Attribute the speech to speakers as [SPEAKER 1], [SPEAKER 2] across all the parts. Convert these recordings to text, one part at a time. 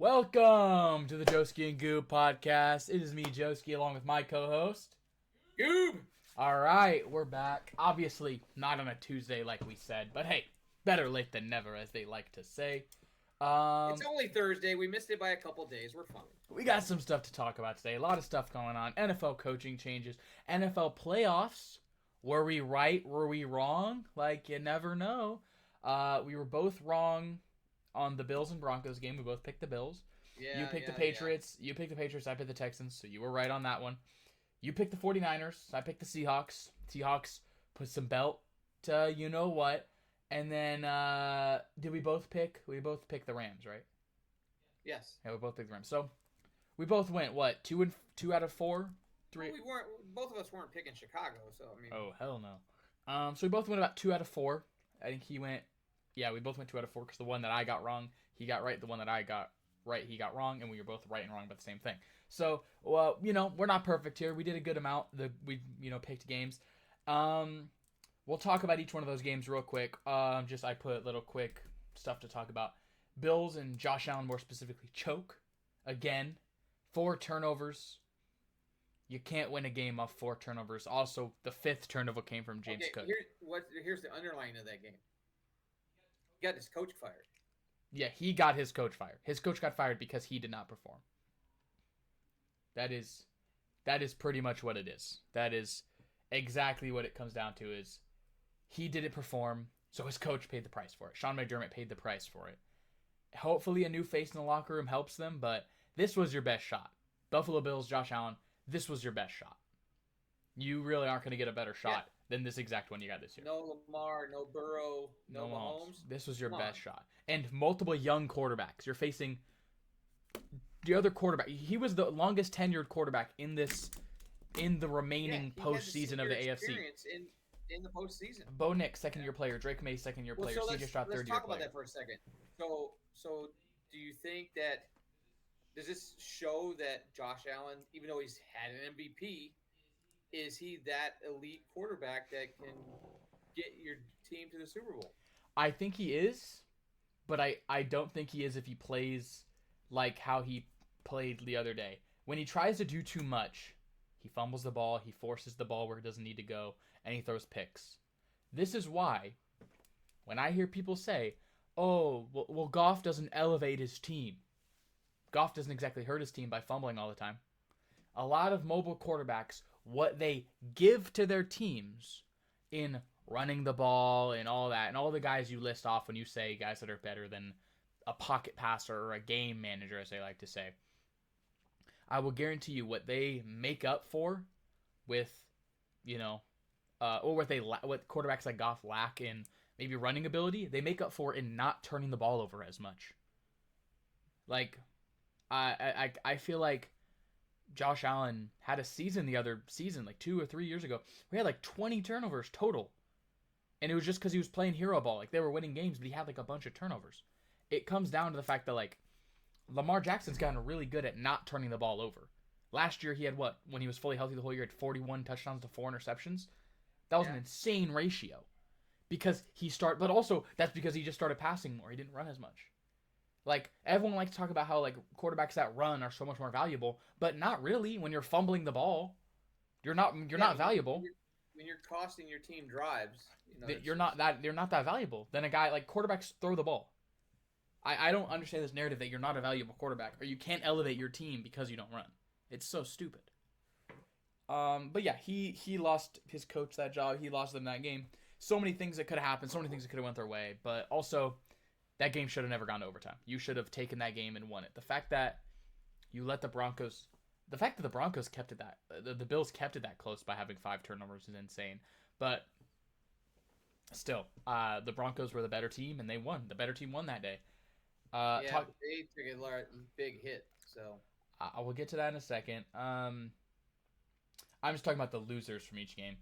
[SPEAKER 1] Welcome to the Joski and Goob podcast. It is me, Joski, along with my co-host,
[SPEAKER 2] Goob!
[SPEAKER 1] All right, we're back. Obviously, not on a Tuesday like we said, but hey, better late than never, as they like to say.
[SPEAKER 2] It's only Thursday. We missed it by a couple days. We're fine.
[SPEAKER 1] We got some stuff to talk about today. A lot of stuff going on. NFL coaching changes. NFL playoffs. Were we right? Were we wrong? Like, you never know. We were both wrong on the Bills and Broncos game. We both picked the Bills. You picked the Patriots. You picked the Patriots. I picked the Texans. So you were right on that one. You picked the 49ers. I picked the Seahawks. Seahawks put some belt to you know what. And then did we both pick? We both picked the Rams, right?
[SPEAKER 2] Yes.
[SPEAKER 1] Yeah, we both picked the Rams. So we both went what? Two out of four? Three.
[SPEAKER 2] Well, we weren't. Both of us weren't picking Chicago, so I mean.
[SPEAKER 1] Oh hell no. So we both went about 2 out of 4. I think he went. Yeah, we both went 2 out of 4 because the one that I got wrong, he got right. The one that I got right, he got wrong, and we were both right and wrong about the same thing. So, well, we're not perfect here. We did a good amount. We picked games. We'll talk about each one of those games real quick. I put little quick stuff to talk about. Bills and Josh Allen more specifically choke again. 4 turnovers. You can't win a game off 4 turnovers. Also, the 5th turnover came from James Cook.
[SPEAKER 2] Here's the underlying of that game. He got his coach fired.
[SPEAKER 1] Yeah, he got his coach fired. His coach got fired because he did not perform. That is pretty much what it is. That is exactly what it comes down to is he didn't perform, so his coach paid the price for it. Sean McDermott paid the price for it. Hopefully a new face in the locker room helps them, but this was your best shot. Buffalo Bills, Josh Allen, this was your best shot. You really aren't going to get a better shot than this exact one you got this year.
[SPEAKER 2] No Lamar, no Burrow, no Mahomes.
[SPEAKER 1] This was your best shot. And multiple young quarterbacks. You're facing the other quarterback. He was the longest tenured quarterback in the remaining postseason of the AFC.
[SPEAKER 2] In the postseason.
[SPEAKER 1] Bo Nix, second-year player. Drake May, second-year player. CJ Stroud, third-year player.
[SPEAKER 2] Let's talk about that for a second. So do you think that does this show that Josh Allen, even though he's had an MVP, is he that elite quarterback that can get your team to the Super Bowl?
[SPEAKER 1] I think he is, but I don't think he is if he plays like how he played the other day. When he tries to do too much, he fumbles the ball, he forces the ball where it doesn't need to go, and he throws picks. This is why, when I hear people say, oh, well Goff doesn't elevate his team. Goff doesn't exactly hurt his team by fumbling all the time. A lot of mobile quarterbacks, what they give to their teams in running the ball and all that, and all the guys you list off when you say guys that are better than a pocket passer or a game manager, as they like to say, I will guarantee you what they make up for with, or what quarterbacks like Goff lack in maybe running ability, they make up for in not turning the ball over as much. Like, I feel like Josh Allen had a season the other season, like 2 or 3 years ago, we had like 20 turnovers total. And it was just because he was playing hero ball. Like, they were winning games, but he had like a bunch of turnovers. It comes down to the fact that, like, Lamar Jackson's gotten really good at not turning the ball over. Last year, he had when he was fully healthy the whole year, had 41 touchdowns to 4 interceptions. That was an insane ratio. But also, that's because he just started passing more. He didn't run as much. Like, everyone likes to talk about how, like, quarterbacks that run are so much more valuable, but not really. When you're fumbling the ball, you're not valuable.
[SPEAKER 2] When you're costing your team drives,
[SPEAKER 1] you're not that valuable. Then a guy like quarterbacks throw the ball. I don't understand this narrative that you're not a valuable quarterback or you can't elevate your team because you don't run. It's so stupid. But yeah, he lost his coach that job. He lost them that game. So many things that could have happened. So many things that could have went their way. But also, that game should have never gone to overtime. You should have taken that game and won it. The fact that the Broncos kept it the Bills kept it that close by having 5 turnovers is insane. But still, the Broncos were the better team and they won. The better team won that day.
[SPEAKER 2] They took a big hit. So
[SPEAKER 1] I will get to that in a second. I'm just talking about the losers from each game.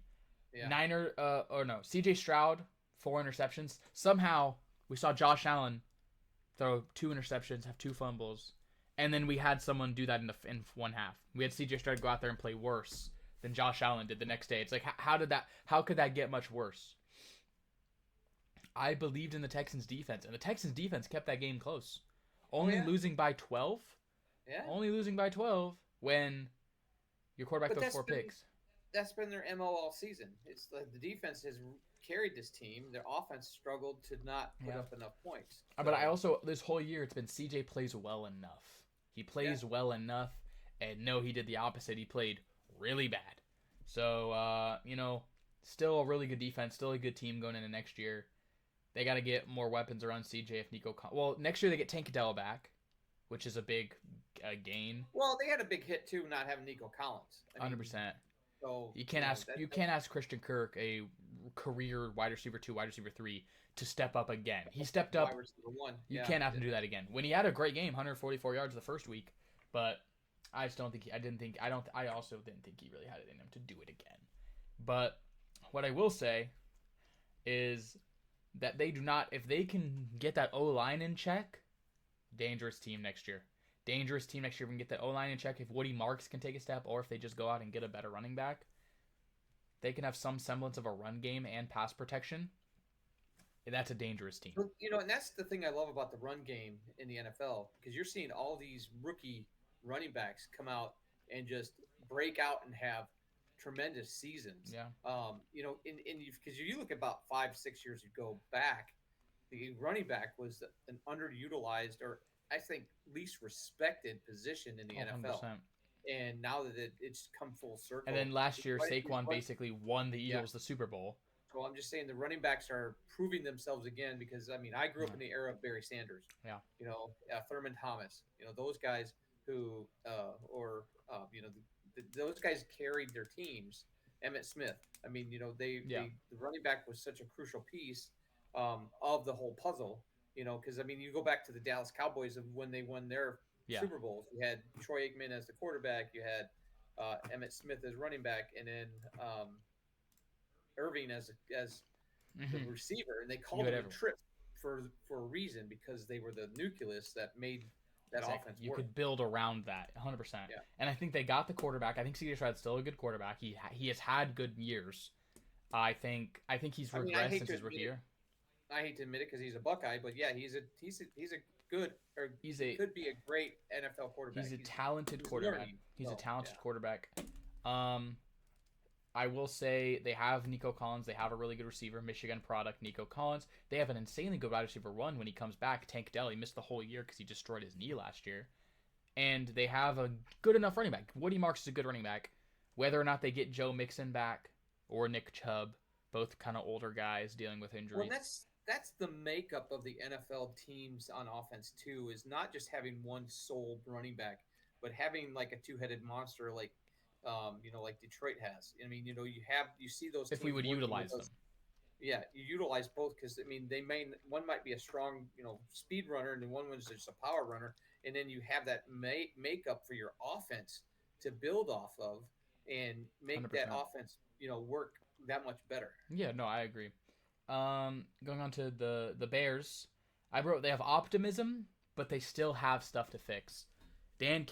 [SPEAKER 1] Yeah. CJ Stroud, 4 interceptions. Somehow we saw Josh Allen throw 2 interceptions, have 2 fumbles, and then we had someone do that in one half. We had CJ Stroud go out there and play worse than Josh Allen did the next day. It's like, how could that get much worse? I believed in the Texans defense, and the Texans defense kept that game close.
[SPEAKER 2] Oh
[SPEAKER 1] Only
[SPEAKER 2] yeah,
[SPEAKER 1] losing by 12.
[SPEAKER 2] yeah.
[SPEAKER 1] Only losing by 12 when your quarterback
[SPEAKER 2] But
[SPEAKER 1] throws 4 picks.
[SPEAKER 2] that's been their MO all season. It's like the defense has carried this team. Their offense struggled to not put
[SPEAKER 1] Yeah.
[SPEAKER 2] up enough points.
[SPEAKER 1] But I
[SPEAKER 2] So
[SPEAKER 1] also this whole year it's been CJ plays well enough. He
[SPEAKER 2] yeah,
[SPEAKER 1] plays well enough, and no, he did the opposite. He played really bad. So still a really good defense, still a good team going into next year. They got to get more weapons around CJ if Nico. Well, next year they get Tankadell back, which is a big gain.
[SPEAKER 2] well, they had a big hit too, not having Nico Collins. I mean,
[SPEAKER 1] 100%.
[SPEAKER 2] so
[SPEAKER 1] You can't ask Christian Kirk, a career wide receiver 2, wide receiver 3, to step up again. He stepped up.
[SPEAKER 2] wide receiver one.
[SPEAKER 1] You
[SPEAKER 2] Yeah,
[SPEAKER 1] can't have him do that again. When he had a great game, 144 yards the first week, but I just don't think I also didn't think he really had it in him to do it again. But what I will say is that they do not, if they can get that O line in check, dangerous team next year. Dangerous team next year. We can get that O line in check if Woody Marks can take a step, or if they just go out and get a better running back. They can have some semblance of a run game and pass protection. That's a dangerous team.
[SPEAKER 2] And that's the thing I love about the run game in the NFL, because you're seeing all these rookie running backs come out and just break out and have tremendous seasons.
[SPEAKER 1] Yeah.
[SPEAKER 2] Because you look about 5-6 years ago back, the running back was an underutilized, or I think least respected position in the NFL.
[SPEAKER 1] 100%.
[SPEAKER 2] And now that it's come full circle.
[SPEAKER 1] And then last year, Saquon basically won the Eagles the Super Bowl.
[SPEAKER 2] So I'm just saying the running backs are proving themselves again, because I mean I grew up in the era of Barry Sanders.
[SPEAKER 1] Yeah.
[SPEAKER 2] Thurman Thomas. Those guys who those guys carried their teams. Emmitt Smith. I mean, the running back was such a crucial piece of the whole puzzle. Because I mean, you go back to the Dallas Cowboys of when they won their Super Bowls. You had Troy Aikman as the quarterback. You had Emmitt Smith as running back, and then Irving as the receiver, and they called them a trip for a reason, because they were the nucleus that made that offense
[SPEAKER 1] you
[SPEAKER 2] work.
[SPEAKER 1] could build around that 100%.
[SPEAKER 2] Yeah.
[SPEAKER 1] And I think they got the quarterback. I think C.J. Stroud's still a good quarterback. He has had good years. I think he's regressed since his rookie year.
[SPEAKER 2] I hate to admit it because he's a Buckeye, but yeah, he could be a great NFL quarterback.
[SPEAKER 1] He's a talented quarterback. He's a talented quarterback. I will say they have Nico Collins. They have a really good receiver, Michigan product, Nico Collins. They have an insanely good wide receiver one when he comes back. Tank Dell, he missed the whole year because he destroyed his knee last year. And they have a good enough running back. Woody Marks is a good running back. Whether or not they get Joe Mixon back or Nick Chubb, both kind of older guys dealing with injuries.
[SPEAKER 2] Well, that's the makeup of the NFL teams on offense too, is not just having one sole running back, but having like a two-headed monster like like Detroit has. I mean, you see those
[SPEAKER 1] if we would utilize them.
[SPEAKER 2] Yeah, you utilize both, because I mean one might be a strong speed runner, and then one was just a power runner, and then you have that makeup for your offense to build off of and make
[SPEAKER 1] 100%.
[SPEAKER 2] that offense work that much better.
[SPEAKER 1] Yeah, no, I agree. Going on to the Bears, I wrote they have optimism, but they still have stuff to fix. Ben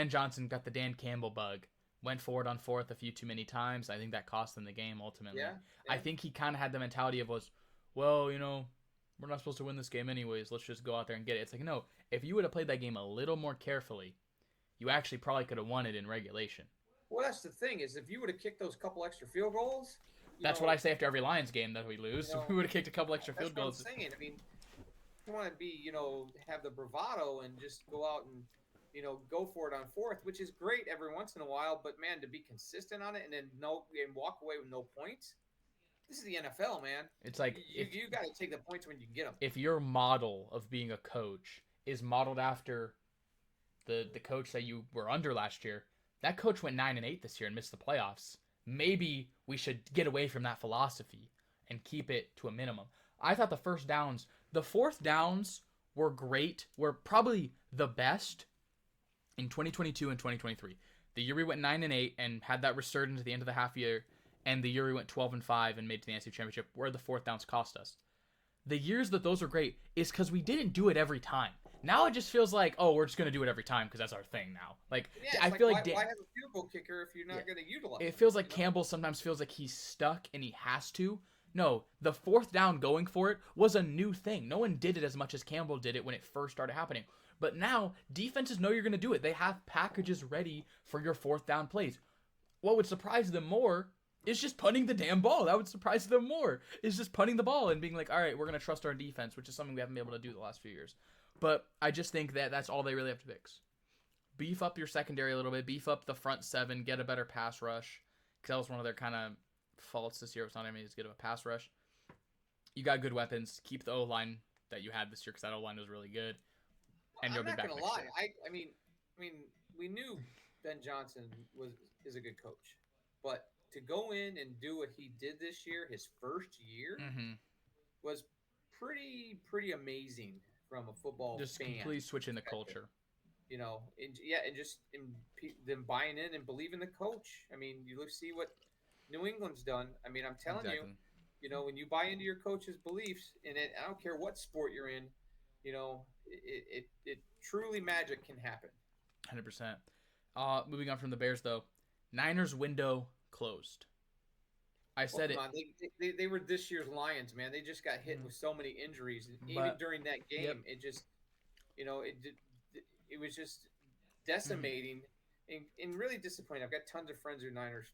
[SPEAKER 1] Johnson got the Dan Campbell bug. Went forward on fourth a few too many times. I think that cost them the game ultimately.
[SPEAKER 2] Yeah.
[SPEAKER 1] I think he kind of had the mentality of we're not supposed to win this game anyways. Let's just go out there and get it. It's like, no, if you would have played that game a little more carefully, you actually probably could have won it in regulation.
[SPEAKER 2] Well, that's the thing, is if you would have kicked those couple extra field goals.
[SPEAKER 1] That's what I say after every Lions game that we lose. We would have kicked a couple extra field goals.
[SPEAKER 2] That's what I'm saying. I mean, you want to be, have the bravado and just go out and, go for it on fourth, which is great every once in a while. But man, to be consistent on it and then walk away with no points. This is the NFL, man.
[SPEAKER 1] It's like
[SPEAKER 2] you got to take the points when you can get them.
[SPEAKER 1] If your model of being a coach is modeled after the coach that you were under last year, that coach went 9-8 this year and missed the playoffs. Maybe we should get away from that philosophy and keep it to a minimum. I thought the fourth downs were great. Were probably the best in 2022 and 2023. The year we went 9-8 and had that resurgence at the end of the half year, and the year we went 12-5 and made it to the NFC Championship, where the fourth downs cost us. The years that those are great is because we didn't do it every time. Now it just feels like, we're just going to do it every time because that's our thing now. Like, I feel like
[SPEAKER 2] why have a field goal kicker if you're not going to utilize it?
[SPEAKER 1] It feels like Campbell sometimes feels like he's stuck and he has to No, the fourth down going for it was a new thing. No one did it as much as Campbell did it when it first started happening. But now defenses know you're going to do it. They have packages ready for your fourth down plays. What would surprise them more is just punting the damn ball. That would surprise them more. Is just punting the ball and being like, all right, we're going to trust our defense, which is something we haven't been able to do the last few years. But I just think that that's all they really have to fix. Beef up your secondary a little bit. Beef up the front seven. Get a better pass rush. Because that was one of their kind of faults this year. It's not even as good of a pass rush. You got good weapons. Keep the O-line that you had this year because that O-line was really good. And you'll be back next year.
[SPEAKER 2] I mean, we knew Ben Johnson is a good coach, but to go in and do what he did this year, his first year, was pretty amazing from a football
[SPEAKER 1] just
[SPEAKER 2] fan.
[SPEAKER 1] Completely switching the culture.
[SPEAKER 2] You know, and just them buying in and believing the coach. I mean, you see what New England's done. I mean, I'm telling you know, when you buy into your coach's beliefs, and I don't care what sport you're in, you know, it truly magic can happen.
[SPEAKER 1] 100%. Moving on from the Bears, though, Niners window closed. I said it.
[SPEAKER 2] They were this year's Lions, man. They just got hit with so many injuries, and even during that game, it just, you know, it was just decimating and really disappointing. I've got tons of friends who are Niners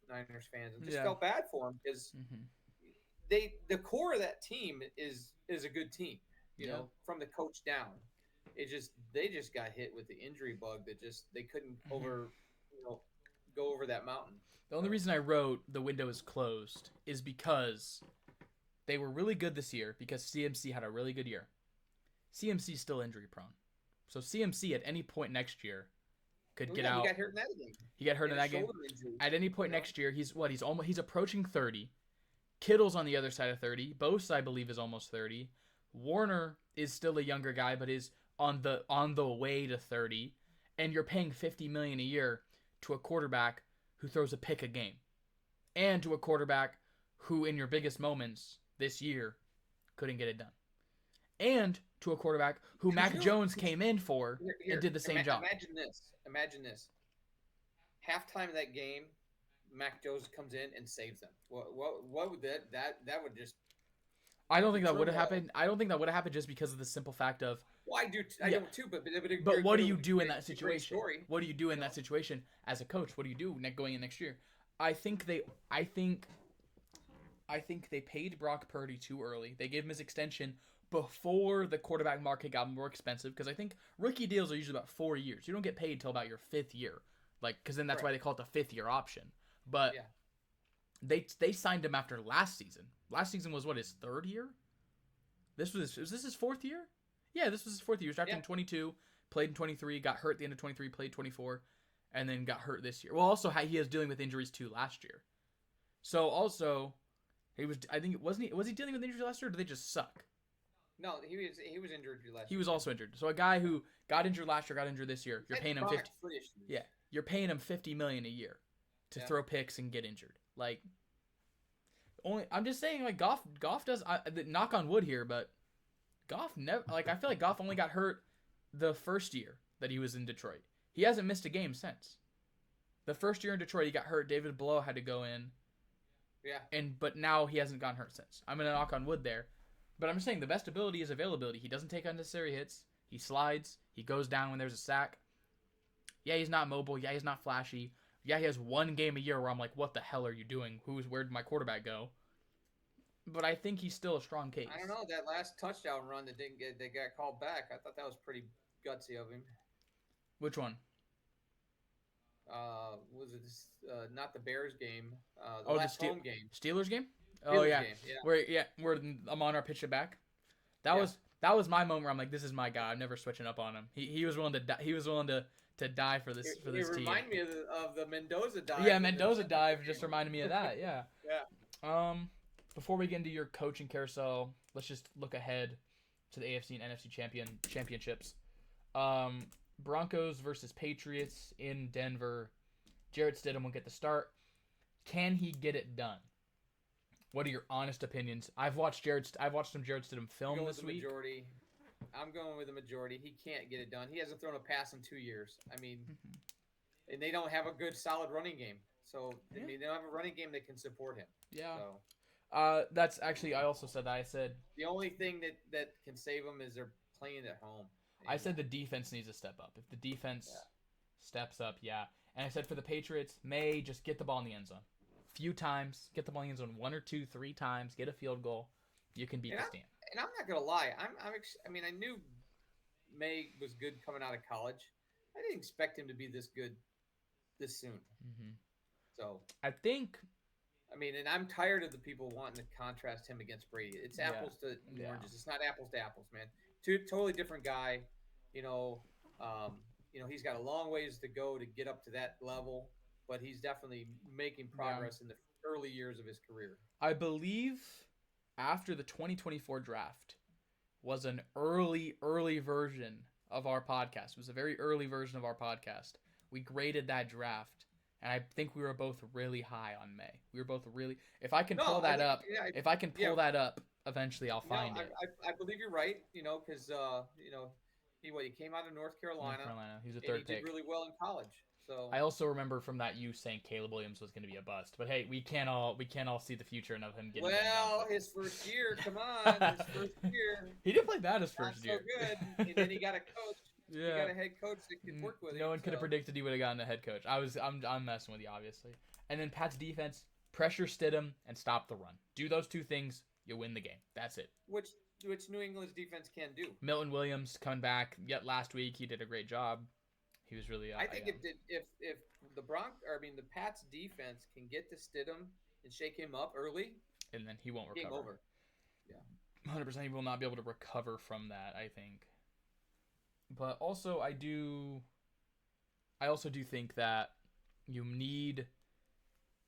[SPEAKER 2] fans, and just felt bad for them because the core of that team is a good team. You know, from the coach down. They just got hit with the injury bug that just they couldn't go over that mountain.
[SPEAKER 1] The only reason I wrote the window is closed is because they were really good this year because CMC had a really good year. CMC is still injury prone. So CMC at any point next year could get out.
[SPEAKER 2] He got hurt in that game.
[SPEAKER 1] He got hurt in that game. At any point next year, he's approaching 30. Kittle's on the other side of 30. Bosa, I believe, is almost 30. Warner is still a younger guy, but is on the way to 30, and you're paying $50 million a year to a quarterback who throws a pick a game, and to a quarterback who, in your biggest moments this year, couldn't get it done, and to a quarterback who Mac Jones came in for and did the same job.
[SPEAKER 2] Imagine this. Halftime of that game, Mac Jones comes in and saves them. What would that would just.
[SPEAKER 1] I don't think that would have happened. I don't think that would have happened just because of the simple fact of.
[SPEAKER 2] Well, I don't too,
[SPEAKER 1] but what do you do in that situation? What do you do in that situation as a coach? What do you do going in next year? I think they paid Brock Purdy too early. They gave him his extension before the quarterback market got more expensive because I think rookie deals are usually about 4 years. You don't get paid till about your 5th year, because then that's why they call it the 5th year option. But they signed him after last season. Last season was his 3rd year? Was this his 4th year? Yeah, this was his 4th year. He was drafted in 22, played in 23, got hurt at the end of 23, played 24, and then got hurt this year. Well, also he was dealing with injuries too last year. So also he was was he dealing with injuries last year or did they just suck?
[SPEAKER 2] No, he was injured last year.
[SPEAKER 1] He was also injured. So a guy who got injured last year got injured this year. You're paying him you're paying him $50 million a year to throw picks and get injured. I'm just saying, Goff does. Knock on wood here, but Goff never. I feel like Goff only got hurt the first year that he was in Detroit. He hasn't missed a game since. The first year in Detroit, he got hurt. David Blough had to go in. Yeah. But now he hasn't gotten hurt since. I'm gonna knock on wood there, but I'm just saying the best ability is availability. He doesn't take unnecessary hits. He slides. He goes down when there's a sack. Yeah, he's not mobile. Yeah, he's not flashy. Yeah, he has one game a year where I'm like, what the hell are you doing? Where did my quarterback go? But I think he's still a strong case.
[SPEAKER 2] I don't know, that last touchdown run that got called back. I thought that was pretty gutsy of him.
[SPEAKER 1] Which one?
[SPEAKER 2] Was it not the Bears game? The last home game.
[SPEAKER 1] Steelers game?
[SPEAKER 2] Steelers game, yeah.
[SPEAKER 1] Where Amon-Ra pitched it back. That was my moment where I'm like, this is my guy. I'm never switching up on him. He was willing to die. He was willing to die for this team.
[SPEAKER 2] It reminded me of the Mendoza dive.
[SPEAKER 1] Yeah, Mendoza dive just reminded me of that. Yeah.
[SPEAKER 2] Yeah.
[SPEAKER 1] Before we get into your coaching carousel, let's just look ahead to the AFC and NFC championships. Broncos versus Patriots in Denver. Jarrett Stidham will get the start. Can he get it done? What are your honest opinions? I've watched some Jarrett Stidham film this week.
[SPEAKER 2] I'm going with the majority. He can't get it done. He hasn't thrown a pass in 2 years. I mean, and they don't have a good, solid running game. So, I mean, they don't have a running game that can support him.
[SPEAKER 1] Yeah.
[SPEAKER 2] So.
[SPEAKER 1] That's actually I also said that.
[SPEAKER 2] The only thing that can save them is they're playing at home.
[SPEAKER 1] I
[SPEAKER 2] And
[SPEAKER 1] said the defense needs to step up. If the
[SPEAKER 2] yeah,
[SPEAKER 1] defense steps up, yeah. And I said for the Patriots, May just get the ball in the end zone. Few times, get the ball in the end zone 1 or 2, 3 times, get a field goal. You can beat
[SPEAKER 2] and
[SPEAKER 1] the
[SPEAKER 2] I'm
[SPEAKER 1] stand.
[SPEAKER 2] and I'm not gonna lie. I mean, I knew May was good coming out of college. I didn't expect him to be this good this soon.
[SPEAKER 1] Hmm.
[SPEAKER 2] So
[SPEAKER 1] I think,
[SPEAKER 2] I mean, and I'm tired of the people wanting to contrast him against Brady. It's
[SPEAKER 1] yeah,
[SPEAKER 2] apples to
[SPEAKER 1] yeah,
[SPEAKER 2] oranges. It's not apples to apples, man. Two totally different guy. You know, um, he's got a long ways to go to get up to that level, but he's definitely making
[SPEAKER 1] yeah.
[SPEAKER 2] progress in the early years of his career.
[SPEAKER 1] I believe after the 2024 draft was an early version of our podcast. It was a very early version of our podcast. We graded that draft, and I think we were both really high on May. We were both really. If I can pull
[SPEAKER 2] No, I
[SPEAKER 1] that
[SPEAKER 2] think
[SPEAKER 1] up,
[SPEAKER 2] yeah,
[SPEAKER 1] if I can
[SPEAKER 2] yeah.
[SPEAKER 1] pull that up, eventually I'll
[SPEAKER 2] No,
[SPEAKER 1] find it.
[SPEAKER 2] I believe you're right. Because he came out of North
[SPEAKER 1] North
[SPEAKER 2] Carolina
[SPEAKER 1] Carolina. He was a
[SPEAKER 2] and he
[SPEAKER 1] third
[SPEAKER 2] did
[SPEAKER 1] pick.
[SPEAKER 2] really well in college. So
[SPEAKER 1] I also remember from that you saying Caleb Williams was going to be a bust. But hey, we can't all see the future and of him getting banged
[SPEAKER 2] well,
[SPEAKER 1] up.
[SPEAKER 2] his first year, come on, his first year,
[SPEAKER 1] He did play bad his
[SPEAKER 2] not
[SPEAKER 1] first
[SPEAKER 2] so
[SPEAKER 1] year.
[SPEAKER 2] good. And then he got a coach. He
[SPEAKER 1] Yeah.
[SPEAKER 2] got a head coach that could work with
[SPEAKER 1] No
[SPEAKER 2] him.
[SPEAKER 1] one could have
[SPEAKER 2] So
[SPEAKER 1] predicted he would have gotten a head coach. I'm messing with you, obviously. And then Pat's defense, pressure Stidham and stop the run. Do those two things, you win the game. That's it.
[SPEAKER 2] which New England's defense can do.
[SPEAKER 1] Milton Williams coming back yet last week. He did a great job. He was really.
[SPEAKER 2] I think if the Pats defense can get to Stidham and shake him up early,
[SPEAKER 1] And then he won't
[SPEAKER 2] game
[SPEAKER 1] recover.
[SPEAKER 2] over. Yeah.
[SPEAKER 1] 100% he will not be able to recover from that, I think. But also I also do think that you need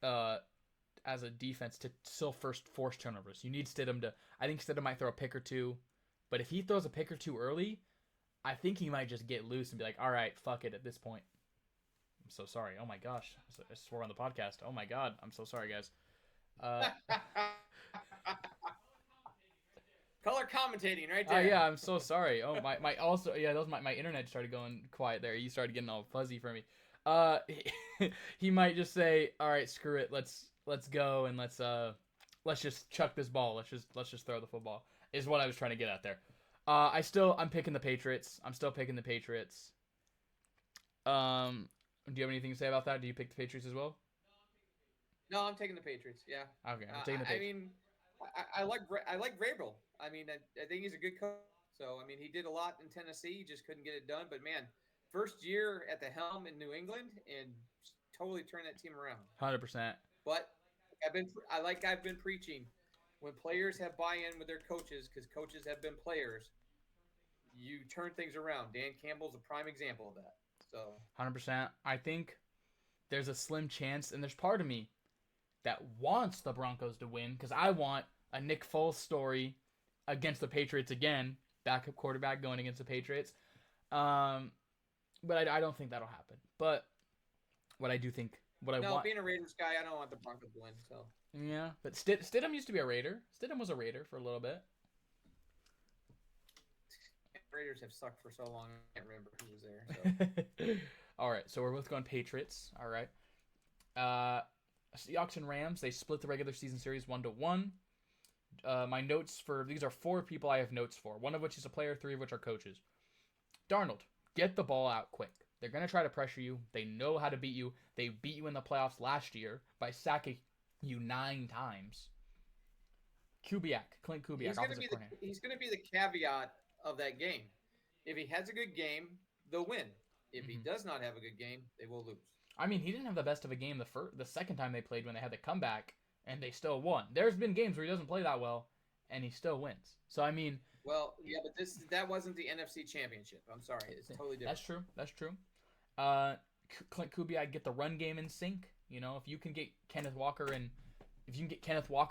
[SPEAKER 1] as a defense to still first force turnovers. You need Stidham to. I think Stidham might throw a pick or two, but if he throws a pick or two early, I think he might just get loose and be like, "All right, fuck it." At this point, I'm so sorry. Oh my gosh, I swore on the podcast. Oh my god, I'm so sorry, guys. Uh,
[SPEAKER 2] Color commentating right there.
[SPEAKER 1] yeah, I'm so sorry. Oh my also yeah, those my internet started going quiet there. You started getting all fuzzy for me. Uh, he might just say, "All right, screw it. Let's go and let's just chuck this ball. Let's just throw the football." Is what I was trying to get at there. I'm picking the Patriots. I'm still picking the Patriots. Do you have anything to say about that? Do you pick the Patriots as well?
[SPEAKER 2] No, I'm taking the Patriots. Yeah.
[SPEAKER 1] Okay, I'm taking the
[SPEAKER 2] I
[SPEAKER 1] Patriots.
[SPEAKER 2] mean, I like Vrabel. I mean, I think he's a good coach. So I mean, he did a lot in Tennessee. He just couldn't get it done. But man, first year at the helm in New England and totally turned that team around.
[SPEAKER 1] 100%.
[SPEAKER 2] But I've been preaching. When players have buy-in with their coaches, because coaches have been players, you turn things around. Dan Campbell's a prime example of that. So
[SPEAKER 1] 100%. I think there's a slim chance, and there's part of me that wants the Broncos to win because I want a Nick Foles story against the Patriots again, backup quarterback going against the Patriots. But I don't think that'll happen. But what I do think, what I
[SPEAKER 2] no,
[SPEAKER 1] want,
[SPEAKER 2] being a Raiders guy, I don't want the Broncos to win. So
[SPEAKER 1] yeah. But Stidham used to be a Raider. Stidham was a Raider for a little bit.
[SPEAKER 2] Raiders have sucked for so long. I can't remember who was there. So.
[SPEAKER 1] All right, so we're both going Patriots. All right. Seahawks and Rams. They split the regular season series 1-1. My notes for these are 4 people I have notes for. 1 of which is a player, 3 of which are coaches. Darnold, get the ball out quick. They're gonna try to pressure you. They know how to beat you. They beat you in the playoffs last year by sacking you 9 times. Clint Kubiak, offensive coordinator.
[SPEAKER 2] He's gonna be the caveat of that game. If he has a good game, they'll win. If he does not have a good game, they will lose.
[SPEAKER 1] I mean, he didn't have the best of a game the second time they played when they had the comeback, and they still won. There's been games where he doesn't play that well, and he still wins. So I mean,
[SPEAKER 2] well, yeah, but that wasn't the NFC Championship. I'm sorry, it's totally different.
[SPEAKER 1] That's true. Clint Kubiak get the run game in sync. You know, if you can get Kenneth Walker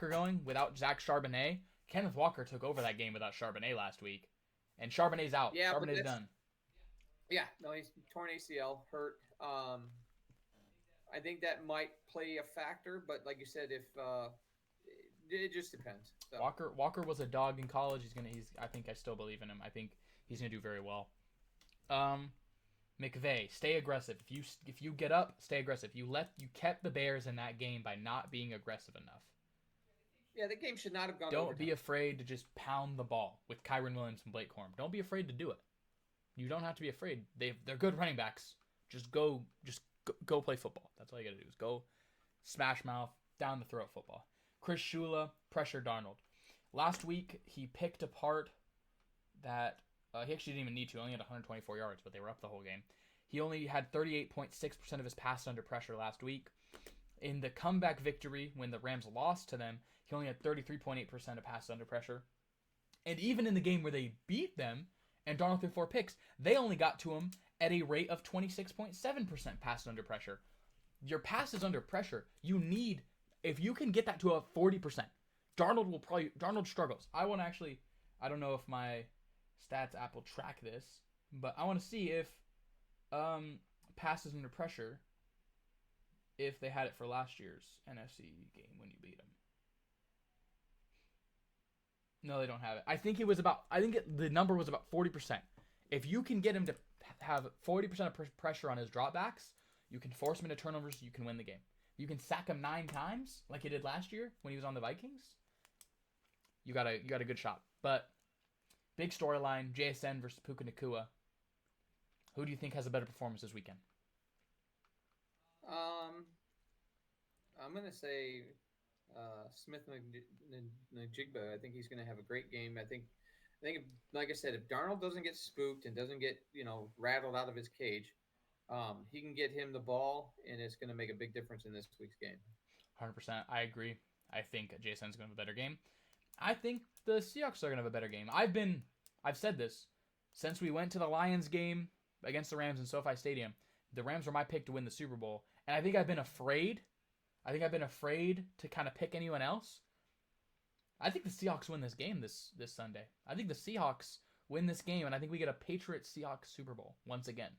[SPEAKER 1] going without Zach Charbonnet, Kenneth Walker took over that game without Charbonnet last week, and Charbonnet's out.
[SPEAKER 2] Yeah,
[SPEAKER 1] Charbonnet's done.
[SPEAKER 2] Yeah, no, he's torn ACL, hurt. I think that might play a factor, but like you said, if it just depends. So.
[SPEAKER 1] Walker was a dog in college. I think I still believe in him. I think he's gonna do very well. McVay, stay aggressive. If you get up, stay aggressive. You kept the Bears in that game by not being aggressive enough.
[SPEAKER 2] Yeah, the game should not have gone to
[SPEAKER 1] Don't
[SPEAKER 2] overtime.
[SPEAKER 1] be afraid to just pound the ball with Kyron Williams and Blake Corum. Don't be afraid to do it. You don't have to be afraid. They're good running backs. Just go play football. That's all you got to do is go smash mouth down the throat football. Chris Shula pressure Darnold. Last week he picked apart that he actually didn't even need to. Only had 124 yards, but they were up the whole game. He only had 38.6% of his passes under pressure last week. In the comeback victory, when the Rams lost to them, he only had 33.8% of passes under pressure. And even in the game where they beat them and Darnold threw 4 picks, they only got to him at a rate of 26.7% passes under pressure. Your passes under pressure, you need, if you can get that to a 40%, Darnold struggles. I don't know if my stats app will track this, but I want to see if passes under pressure, if they had it for last year's NFC game when you beat them. No, they don't have it. The number was about 40%. If you can get him to have 40% of pressure on his dropbacks, you can force him into turnovers, you can win the game. You can sack him 9 times, like he did last year when he was on the Vikings. You got a good shot. But big storyline, JSN versus Puka Nacua. Who do you think has a better performance this weekend?
[SPEAKER 2] I'm gonna say Smith Najigba. I think he's gonna have a great game. I think, like I said, if Darnold doesn't get spooked and doesn't get rattled out of his cage, he can get him the ball, and it's gonna make a big difference in this week's game.
[SPEAKER 1] 100%. I agree. I think JSN's going to have a better game. I think the Seahawks are going to have a better game. I've said this since we went to the Lions game against the Rams in SoFi Stadium. The Rams were my pick to win the Super Bowl, and I think I've been afraid. To kind of pick anyone else. I think the Seahawks win this game this Sunday. I think the Seahawks win this game, and I think we get a Patriots-Seahawks Super Bowl once again.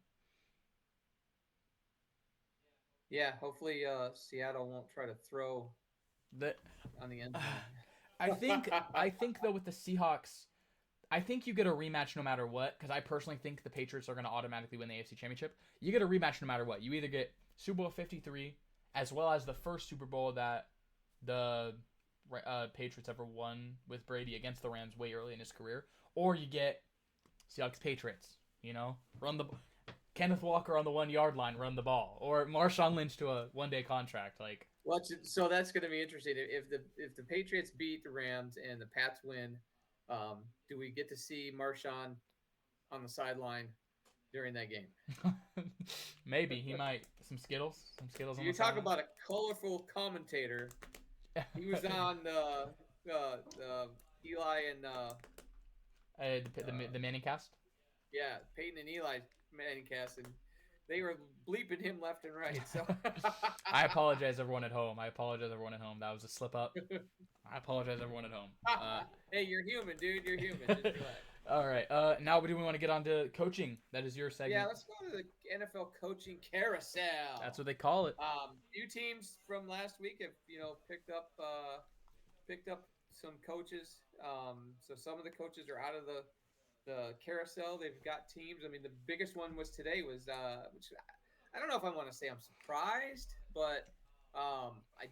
[SPEAKER 2] Yeah, hopefully Seattle won't try to throw on the end zone.
[SPEAKER 1] I think though with the Seahawks, I think you get a rematch no matter what, because I personally think the Patriots are going to automatically win the AFC Championship. You get a rematch no matter what. You either get Super Bowl 53, as well as the first Super Bowl that the Patriots ever won with Brady against the Rams way early in his career, or you get Seahawks Patriots. Run the Kenneth Walker on the 1-yard line, run the ball, or Marshawn Lynch to a 1-day contract.
[SPEAKER 2] So that's going to be interesting. If the Patriots beat the Rams and the Pats win, do we get to see Marshawn on the sideline during that game?
[SPEAKER 1] Maybe he might. Some Skittles. On
[SPEAKER 2] you
[SPEAKER 1] the
[SPEAKER 2] talk
[SPEAKER 1] sideline.
[SPEAKER 2] about a colorful commentator. He was on Eli and
[SPEAKER 1] the Manning cast.
[SPEAKER 2] Yeah, Peyton and Eli Manning cast, and they were bleeping him left and right. So
[SPEAKER 1] I apologize, everyone at home. That was a slip up. I apologize, everyone at home.
[SPEAKER 2] Hey, you're human, dude. You're human. Just relax.
[SPEAKER 1] All right. Now, do we want to get on to coaching? That is your segment.
[SPEAKER 2] Yeah, let's go to the NFL coaching carousel.
[SPEAKER 1] That's what they call it.
[SPEAKER 2] Few teams from last week have picked up some coaches. So some of the coaches are out of the carousel. They've got teams. I mean, the biggest one was today was which I don't know if I want to say I'm surprised, but I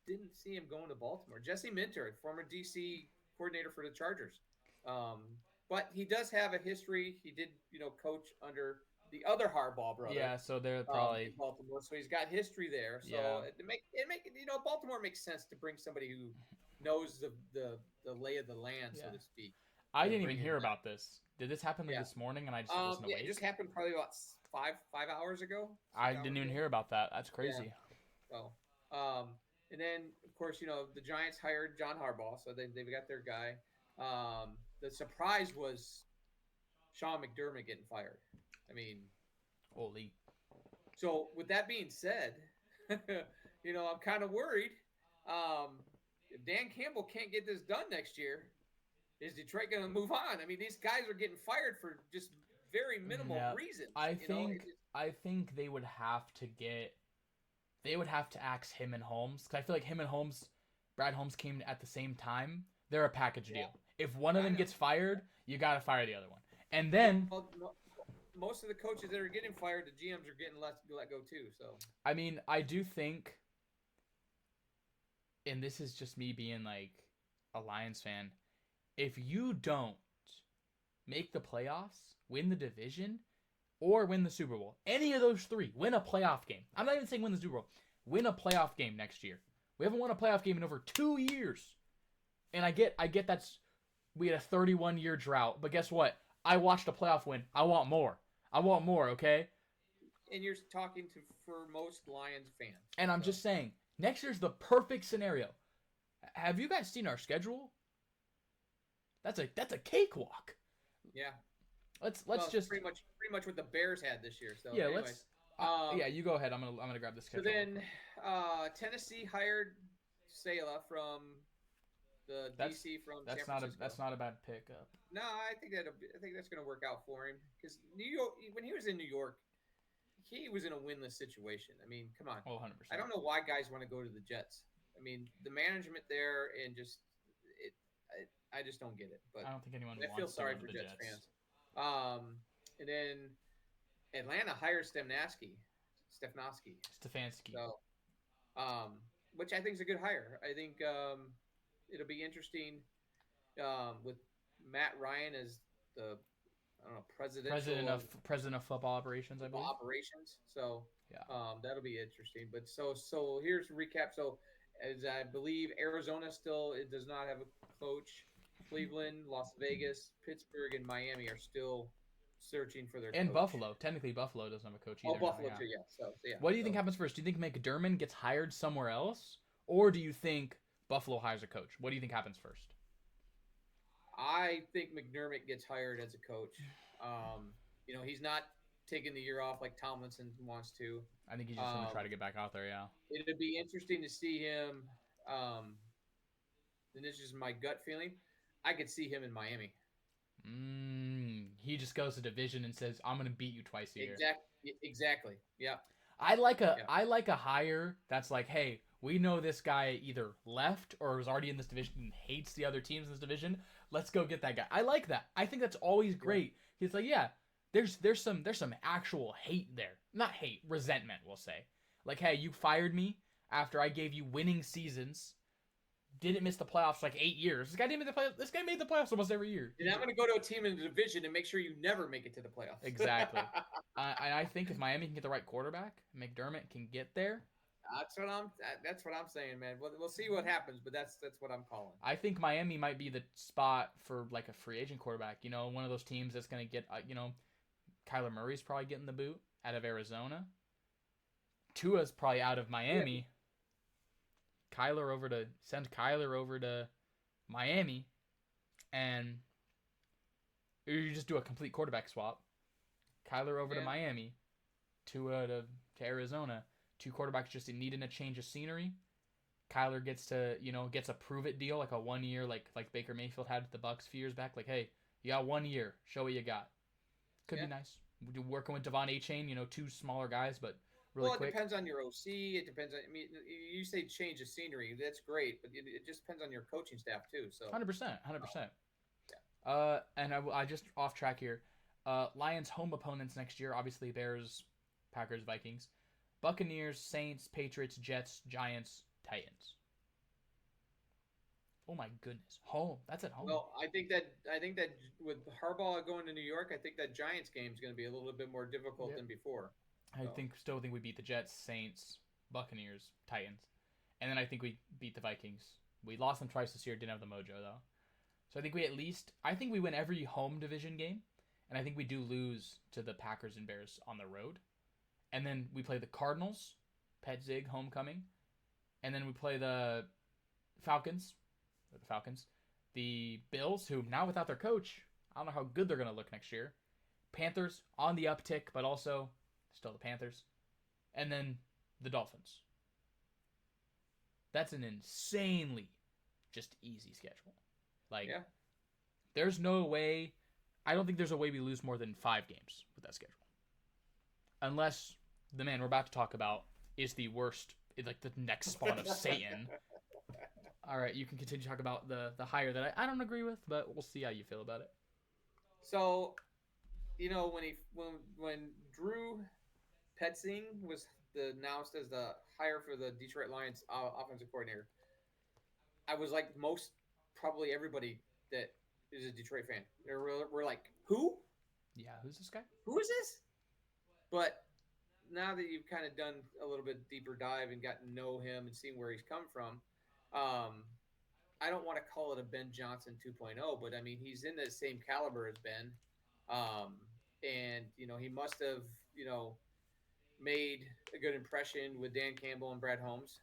[SPEAKER 2] didn't see him going to Baltimore. Jesse Minter, former DC coordinator for the Chargers. But he does have a history. He did, coach under the other Harbaugh brother.
[SPEAKER 1] Yeah, so they're probably
[SPEAKER 2] in Baltimore. So he's got history there. So
[SPEAKER 1] Yeah.
[SPEAKER 2] it make Baltimore makes sense to bring somebody who knows the lay of the land, so to speak.
[SPEAKER 1] I didn't even hear about this. Did this happen this morning and I just wasn't awake?
[SPEAKER 2] It just happened probably about five hours ago.
[SPEAKER 1] I didn't even hear about that. That's crazy.
[SPEAKER 2] Yeah. So, and then of course the Giants hired John Harbaugh, so they've got their guy. The surprise was Sean McDermott getting fired. I mean,
[SPEAKER 1] holy.
[SPEAKER 2] So with that being said, I'm kind of worried. If Dan Campbell can't get this done next year, is Detroit going to move on? I mean, these guys are getting fired for just very minimal reasons.
[SPEAKER 1] I think they would have to axe him and Holmes, because I feel like him and Brad Holmes came at the same time. They're a package deal. If one of them gets fired, you got to fire the other one. And then
[SPEAKER 2] most of the coaches that are getting fired, the GMs are getting let go too. So
[SPEAKER 1] I mean, I do think, and this is just me being like a Lions fan, if you don't make the playoffs, win the division, or win the Super Bowl, any of those three, win a playoff game. I'm not even saying win the Super Bowl. Win a playoff game next year. We haven't won a playoff game in over 2 years. And I get that's we had a 31-year drought, but guess what? I watched a playoff win. I want more. I want more, okay?
[SPEAKER 2] And you're talking to for most Lions fans.
[SPEAKER 1] And I'm just saying, next year's the perfect scenario. Have you guys seen our schedule? That's a cakewalk.
[SPEAKER 2] Yeah.
[SPEAKER 1] Let's just
[SPEAKER 2] pretty much what the Bears had this year. So
[SPEAKER 1] yeah,
[SPEAKER 2] anyways,
[SPEAKER 1] yeah, you go ahead. I'm gonna grab the schedule.
[SPEAKER 2] So then, Tennessee hired Sala from the DC from San Francisco.
[SPEAKER 1] That's not a bad pickup.
[SPEAKER 2] No, I think that's gonna work out for him because New York, when he was in New York, he was in a winless situation. I mean, come on.
[SPEAKER 1] Oh, 100%.
[SPEAKER 2] I don't know why guys want to go to the Jets. I mean, the management there and just I just don't get it. But
[SPEAKER 1] I don't think anyone.
[SPEAKER 2] I feel sorry for Jets fans. And then Atlanta hires Stefanski. So, which I think is a good hire. I think it'll be interesting with Matt Ryan as the president
[SPEAKER 1] of football operations, I believe.
[SPEAKER 2] Operations. So
[SPEAKER 1] yeah,
[SPEAKER 2] that'll be interesting. But so here's a recap. So as I believe Arizona still does not have a coach. Cleveland, Las Vegas, Pittsburgh, and Miami are still searching for their coach.
[SPEAKER 1] And Buffalo. Technically, Buffalo doesn't have a coach either.
[SPEAKER 2] Oh, Buffalo too, yeah. So, yeah.
[SPEAKER 1] What do you think happens first? Do you think McDermott gets hired somewhere else? Or do you think Buffalo hires a coach? What do you think happens first?
[SPEAKER 2] I think McDermott gets hired as a coach. He's not taking the year off like Tomlinson wants to.
[SPEAKER 1] I think he's just going to try to get back out there, yeah.
[SPEAKER 2] It'd be interesting to see him, and this is my gut feeling, I could see him in Miami.
[SPEAKER 1] He just goes to division and says, "I'm going to beat you twice a year."
[SPEAKER 2] Exactly. Yeah.
[SPEAKER 1] I like a hire that's like, "Hey, we know this guy either left or was already in this division and hates the other teams in this division. Let's go get that guy." I like that. I think that's always great. Yeah. He's like, "Yeah, there's some actual hate there. Not hate, resentment, we'll say. Like, hey, you fired me after I gave you winning seasons." Didn't miss the playoffs for like 8 years. This guy made the playoffs almost every year.
[SPEAKER 2] And I'm going to go to a team in the division and make sure you never make it to the playoffs.
[SPEAKER 1] Exactly. I think if Miami can get the right quarterback, McDermott can get there.
[SPEAKER 2] That's what I'm saying, man. We'll see what happens, but that's what I'm calling.
[SPEAKER 1] I think Miami might be the spot for like a free agent quarterback. One of those teams that's going to get, Kyler Murray's probably getting the boot out of Arizona. Tua's probably out of Miami. Yeah. Send Kyler over to Miami, and you just do a complete quarterback swap. Kyler over to Miami, Tua to Arizona. 2 quarterbacks just needing a change of scenery. Kyler gets a prove it deal, like a 1 year, like Baker Mayfield had with the Bucs a few years back. Like, hey, you got 1 year, show what you got. Could be nice. Working with Devon Achane, 2 smaller guys, but. Really
[SPEAKER 2] it
[SPEAKER 1] quick.
[SPEAKER 2] Depends on your OC. It depends on. I mean, you say change of scenery. That's great, but it just depends on your coaching staff too. So
[SPEAKER 1] 100%.
[SPEAKER 2] Yeah.
[SPEAKER 1] And I just off track here. Lions home opponents next year, obviously Bears, Packers, Vikings, Buccaneers, Saints, Patriots, Jets, Giants, Titans. Oh my goodness, home. That's at home.
[SPEAKER 2] Well, I think that with Harbaugh going to New York, I think that Giants game is going to be a little bit more difficult than before.
[SPEAKER 1] I still think we beat the Jets, Saints, Buccaneers, Titans. And then I think we beat the Vikings. We lost them twice this year, didn't have the mojo though. So I think we win every home division game. And I think we do lose to the Packers and Bears on the road. And then we play the Cardinals, Pet Zig, homecoming. And then we play the Falcons, the Bills, who now without their coach, I don't know how good they're going to look next year. Panthers on the uptick, but also still the Panthers. And then the Dolphins. That's an insanely just easy schedule. There's no way. I don't think there's a way we lose more than 5 games with that schedule. Unless the man we're about to talk about is the worst, like the next spawn of Satan. All right, you can continue to talk about the hire that I don't agree with, but we'll see how you feel about it.
[SPEAKER 2] So, when Drew Petzing was announced as the hire for the Detroit Lions offensive coordinator, I was like most probably everybody that is a Detroit fan. We're like, who?
[SPEAKER 1] Yeah, who's this guy?
[SPEAKER 2] Who is this? But now that you've kind of done a little bit deeper dive and gotten to know him and seen where he's come from, um, I don't want to call it a Ben Johnson 2.0, but I mean he's in the same caliber as Ben, um, and he must have you know made a good impression with Dan Campbell and Brad Holmes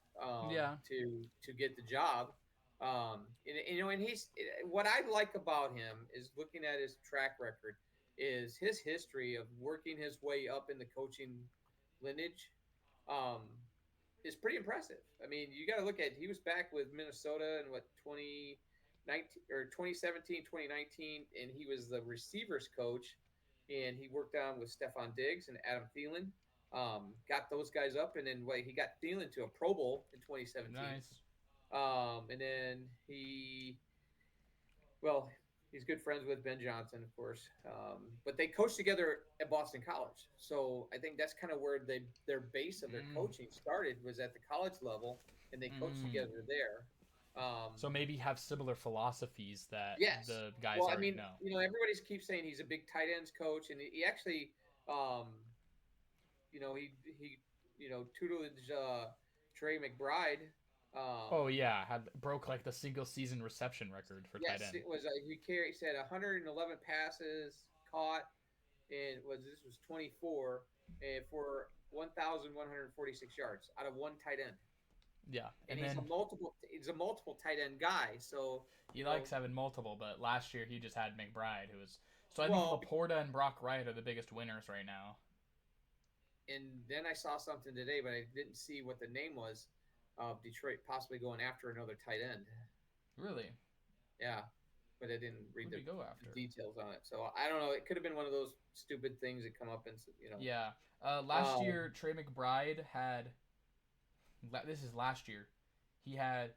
[SPEAKER 1] Yeah.
[SPEAKER 2] to get the job. And he's what I like about him is looking at his track record is his history of working his way up in the coaching lineage. Um, is pretty impressive. I mean, you got to look at he was back with Minnesota in what 2019 or 2017, 2019, and he was the receivers coach, and he worked on with Stephon Diggs and Adam Thielen. Got those guys up, and then he got Thielen to a Pro Bowl in 2017.
[SPEAKER 1] Nice.
[SPEAKER 2] And then well, he's good friends with Ben Johnson, of course. But they coached together at Boston College, so I think that's kind of where their base of their
[SPEAKER 1] Mm.
[SPEAKER 2] coaching started was at the college level, and they coached
[SPEAKER 1] Mm.
[SPEAKER 2] together there.
[SPEAKER 1] So maybe have similar philosophies that
[SPEAKER 2] Yes.
[SPEAKER 1] the guys
[SPEAKER 2] Well, I
[SPEAKER 1] already
[SPEAKER 2] mean,
[SPEAKER 1] know.
[SPEAKER 2] everybody keeps saying he's a big tight ends coach, and he actually, he tutelage Trey McBride.
[SPEAKER 1] Oh yeah, had broke like the single season reception record for tight
[SPEAKER 2] Yes,
[SPEAKER 1] end.
[SPEAKER 2] it was. He said 111 passes caught, and this was 24 for 1,146 yards out of one tight end.
[SPEAKER 1] Yeah,
[SPEAKER 2] And
[SPEAKER 1] and then
[SPEAKER 2] he's a multiple tight end guy. So
[SPEAKER 1] he likes having multiple, but last year he just had McBride, who was. So I think
[SPEAKER 2] well,
[SPEAKER 1] Laporta and Brock Wright are the biggest winners right now.
[SPEAKER 2] and then I saw something today, but I didn't see what the name was of Detroit possibly going after another tight end.
[SPEAKER 1] Really?
[SPEAKER 2] Yeah, but I didn't read
[SPEAKER 1] Who'd
[SPEAKER 2] the
[SPEAKER 1] we go after?
[SPEAKER 2] details on it. So I don't know. It could have been one of those stupid things that come up and
[SPEAKER 1] Yeah. Last year, Trey McBride had. This is last year. He had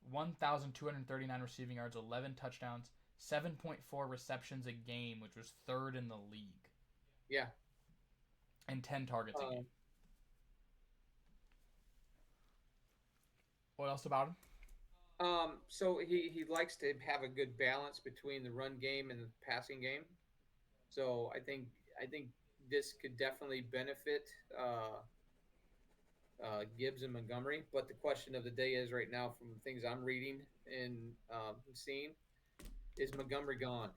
[SPEAKER 1] 1,239 receiving yards, 11 touchdowns, 7.4 receptions a game, which was third in the league.
[SPEAKER 2] Yeah.
[SPEAKER 1] And 10 targets a game. What else about him?
[SPEAKER 2] So he likes to have a good balance between the run game and the passing game. So I think this could definitely benefit Gibbs and Montgomery. But the question of the day is right now, from the things I'm reading and seeing, is Montgomery gone?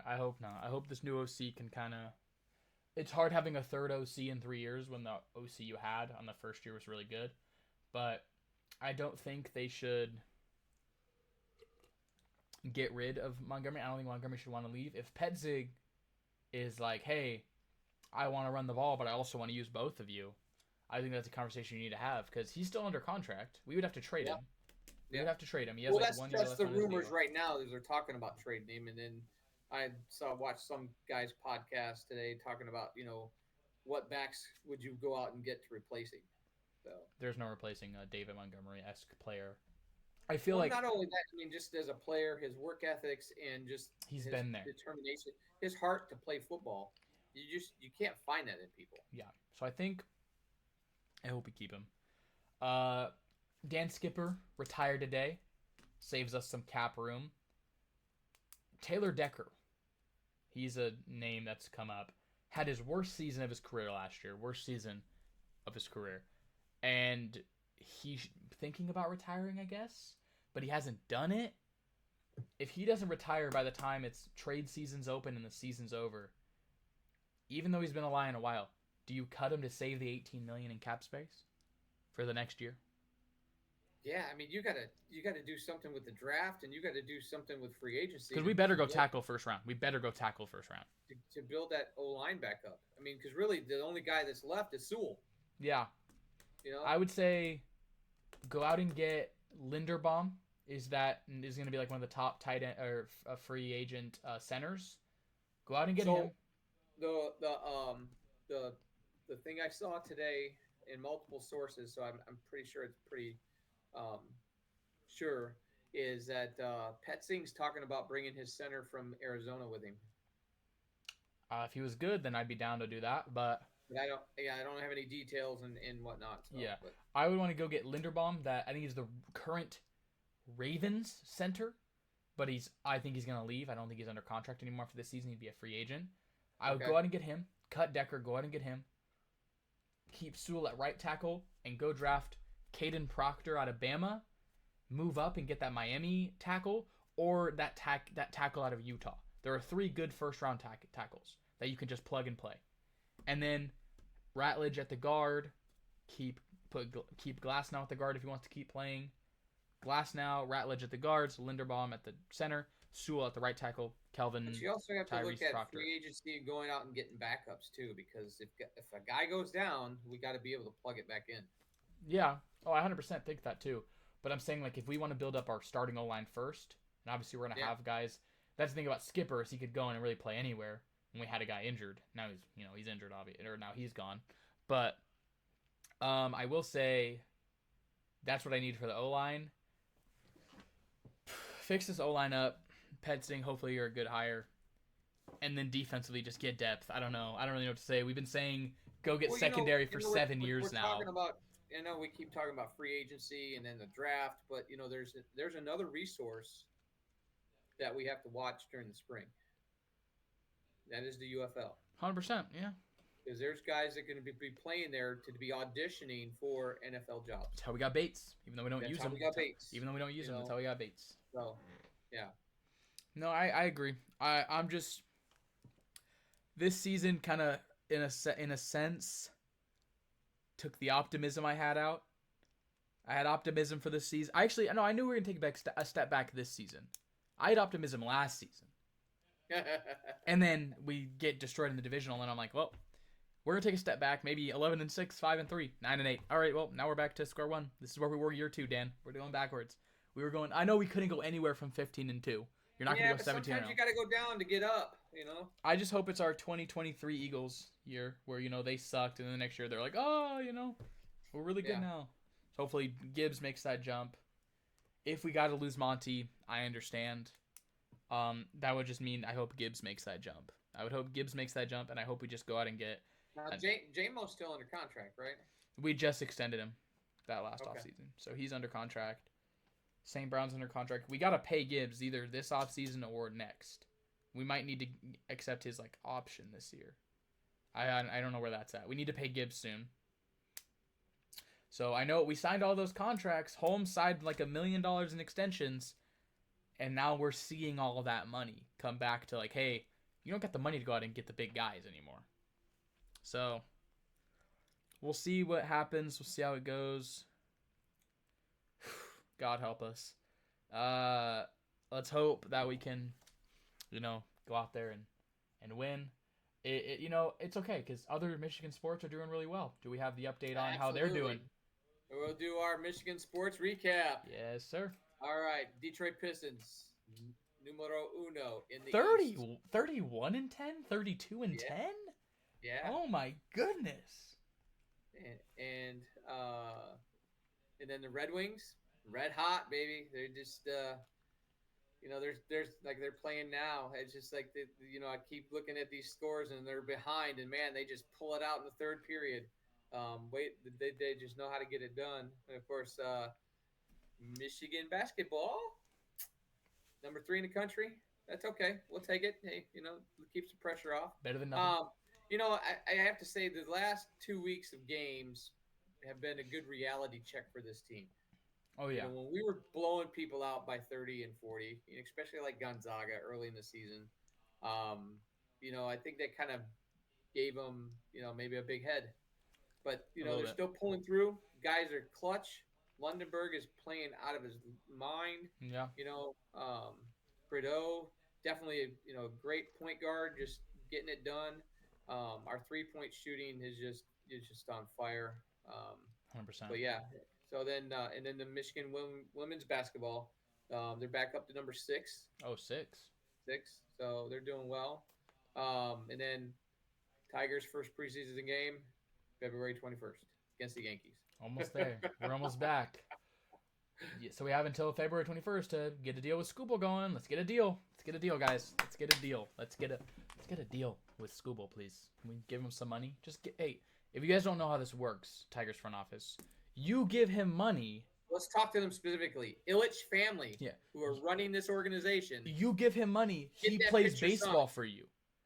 [SPEAKER 1] I hope not. I hope this new OC can kind of. It's hard having a third OC in 3 years when the OC you had on the first year was really good. But I don't think they should get rid of Montgomery. I don't think Montgomery should want to leave. If Petzig is like, hey, I want to run the ball, but I also want to use both of you, I think that's a conversation you need to have because he's still under contract. We would have to trade him. We would have to trade him. He has
[SPEAKER 2] Well,
[SPEAKER 1] like 1 year
[SPEAKER 2] that's
[SPEAKER 1] left
[SPEAKER 2] the
[SPEAKER 1] on his
[SPEAKER 2] rumors
[SPEAKER 1] deal.
[SPEAKER 2] right now. Is they're talking about trading him, and then I watched some guy's podcast today talking about what backs would you go out and get to replace him. So
[SPEAKER 1] there's no replacing a David Montgomery-esque player. I feel like
[SPEAKER 2] not only that, I mean, just as a player, his work ethics and just
[SPEAKER 1] he's
[SPEAKER 2] his
[SPEAKER 1] been there.
[SPEAKER 2] determination, his heart to play football. You can't find that in people.
[SPEAKER 1] Yeah. So I hope we keep him. Dan Skipper retired today. Saves us some cap room. Taylor Decker. He's a name that's come up. Had his worst season of his career last year. Worst season of his career. And he's thinking about retiring, I guess. But he hasn't done it. If he doesn't retire by the time it's trade season's open and the season's over, even though he's been a Lion a while, do you cut him to save the $18 million in cap space for the next year?
[SPEAKER 2] Yeah, I mean, you gotta do something with the draft, and you got to do something with free agency.
[SPEAKER 1] Because we better go tackle first round. We better go tackle first round
[SPEAKER 2] to build that O line back up. I mean, because really the only guy that's left is Sewell.
[SPEAKER 1] Yeah, I would say go out and get Linderbaum. Is going to be like one of the top tight end or free agent centers? Go out and get him.
[SPEAKER 2] The thing I saw today in multiple sources, so I'm pretty sure it's pretty sure, is that Petzing's talking about bringing his center from Arizona with him.
[SPEAKER 1] If he was good, then I'd be down to do that. But
[SPEAKER 2] I don't have any details and whatnot. So,
[SPEAKER 1] yeah,
[SPEAKER 2] but
[SPEAKER 1] I would want to go get Linderbaum. That I think is the current Ravens center, but I think he's gonna leave. I don't think he's under contract anymore for this season. He'd be a free agent. I would go out and get him. Cut Decker. Go out and get him. Keep Sewell at right tackle and go draft Caden Proctor out of Bama. Move up and get that Miami tackle or that tackle out of Utah. There are 3 good first-round tackles that you can just plug and play. And then Ratledge at the guard. Keep Glasnow at the guard if he wants to keep playing. Glasnow, Ratledge at the guards, Linderbaum at the center, Sewell at the right tackle, Kelvin.
[SPEAKER 2] But you also have to
[SPEAKER 1] Tyrese
[SPEAKER 2] look at
[SPEAKER 1] Proctor.
[SPEAKER 2] free agency and going out and getting backups too, because if a guy goes down, we got to be able to plug it back in.
[SPEAKER 1] Yeah. Oh, I 100% think that too. But I'm saying, like, if we want to build up our starting O-line first, and obviously we're going to have guys. That's the thing about Skipper is he could go in and really play anywhere. And we had a guy injured. Now he's injured, obviously, or now he's gone. But I will say that's what I need for the O-line. Fix this O-line up. Petzing, hopefully you're a good hire. And then defensively, just get depth. I don't know. I don't really know what to say. We've been saying go get secondary for 7 years
[SPEAKER 2] we're
[SPEAKER 1] now.
[SPEAKER 2] Talking about, we keep talking about free agency and then the draft, but there's another resource that we have to watch during the spring. That is the UFL.
[SPEAKER 1] 100%, yeah.
[SPEAKER 2] Because there's guys that are going to be playing there to be auditioning for NFL jobs.
[SPEAKER 1] That's how we got Bates, even though we don't use him. Even though we don't use him, that's how we got Bates.
[SPEAKER 2] So, yeah.
[SPEAKER 1] No, I agree. I'm just this season kind of in a sense took the optimism I had out. I had optimism for this season. I knew we were gonna take a step back this season. I had optimism last season, and then we get destroyed in the divisional, and I'm like, well, we're gonna take a step back, maybe 11-6, 5-3, 9-8. All right, well, now we're back to square one. This is where we were year 2, Dan. We're going backwards. We were going. I know we couldn't go anywhere from 15-2. You're not gonna go 17.
[SPEAKER 2] Sometimes you got to go down to get up.
[SPEAKER 1] I just hope it's our 2023 Eagles year where they sucked, and then the next year they're like, oh, we're really good now. So hopefully Gibbs makes that jump. If we got to lose Monty, I understand. That would just mean I hope Gibbs makes that jump. I would hope Gibbs makes that jump, and I hope we just go out and get.
[SPEAKER 2] Now, J-Mo's still under contract, right?
[SPEAKER 1] We just extended him that last offseason, so he's under contract. St. Brown's under contract. We got to pay Gibbs either this offseason or next. We might need to accept his option this year. I don't know where that's at. We need to pay Gibbs soon. So I know we signed all those contracts. Holmes signed $1 million in extensions, and now we're seeing all of that money come back to hey, you don't got the money to go out and get the big guys anymore. So we'll see what happens. We'll see how it goes. God help us. Let's hope that we can, go out there and win. It's okay because other Michigan sports are doing really well. Do we have the update on how they're doing?
[SPEAKER 2] We'll do our Michigan sports recap.
[SPEAKER 1] Yes, sir.
[SPEAKER 2] All right, Detroit Pistons, numero uno in the
[SPEAKER 1] 31-10, 32-10.
[SPEAKER 2] Yeah.
[SPEAKER 1] Oh my goodness.
[SPEAKER 2] And then the Red Wings, red hot, baby. They're just there's they're playing now. It's just I keep looking at these scores and they're behind, and man, they just pull it out in the third period. They just know how to get it done. And of course, Michigan basketball, number 3 in the country. That's okay. We'll take it. Hey, it keeps the pressure off.
[SPEAKER 1] Better than nothing.
[SPEAKER 2] I have to say the last 2 weeks of games have been a good reality check for this team.
[SPEAKER 1] Oh, yeah.
[SPEAKER 2] When we were blowing people out by 30 and 40, especially like Gonzaga early in the season, I think that kind of gave them, maybe a big head. But, they're still pulling through. Guys are clutch. Lundenberg is playing out of his mind.
[SPEAKER 1] Yeah.
[SPEAKER 2] Prideaux, definitely a great point guard, just getting it done. Our 3-point shooting is just on fire.
[SPEAKER 1] 100%.
[SPEAKER 2] But yeah. So then, and then the Michigan women's basketball, they're back up to number 6.
[SPEAKER 1] Oh, 6.
[SPEAKER 2] 6. So they're doing well. And then Tigers' first preseason game, February 21st against the Yankees.
[SPEAKER 1] Almost there. We're almost back. Yeah, so we have until February 21st to get a deal with Scooble going. Let's get a deal. Let's get a deal, guys. Let's get a deal. Let's get a deal with Scooble, please. Can we give him some money? Hey, if you guys don't know how this works, Tigers front office, you give him money.
[SPEAKER 2] let's talk to them specifically. Illich family,
[SPEAKER 1] Yeah.
[SPEAKER 2] who are running this organization.
[SPEAKER 1] You give him money,
[SPEAKER 2] Get
[SPEAKER 1] he
[SPEAKER 2] that
[SPEAKER 1] plays
[SPEAKER 2] pitcher
[SPEAKER 1] baseball
[SPEAKER 2] signed.
[SPEAKER 1] for you.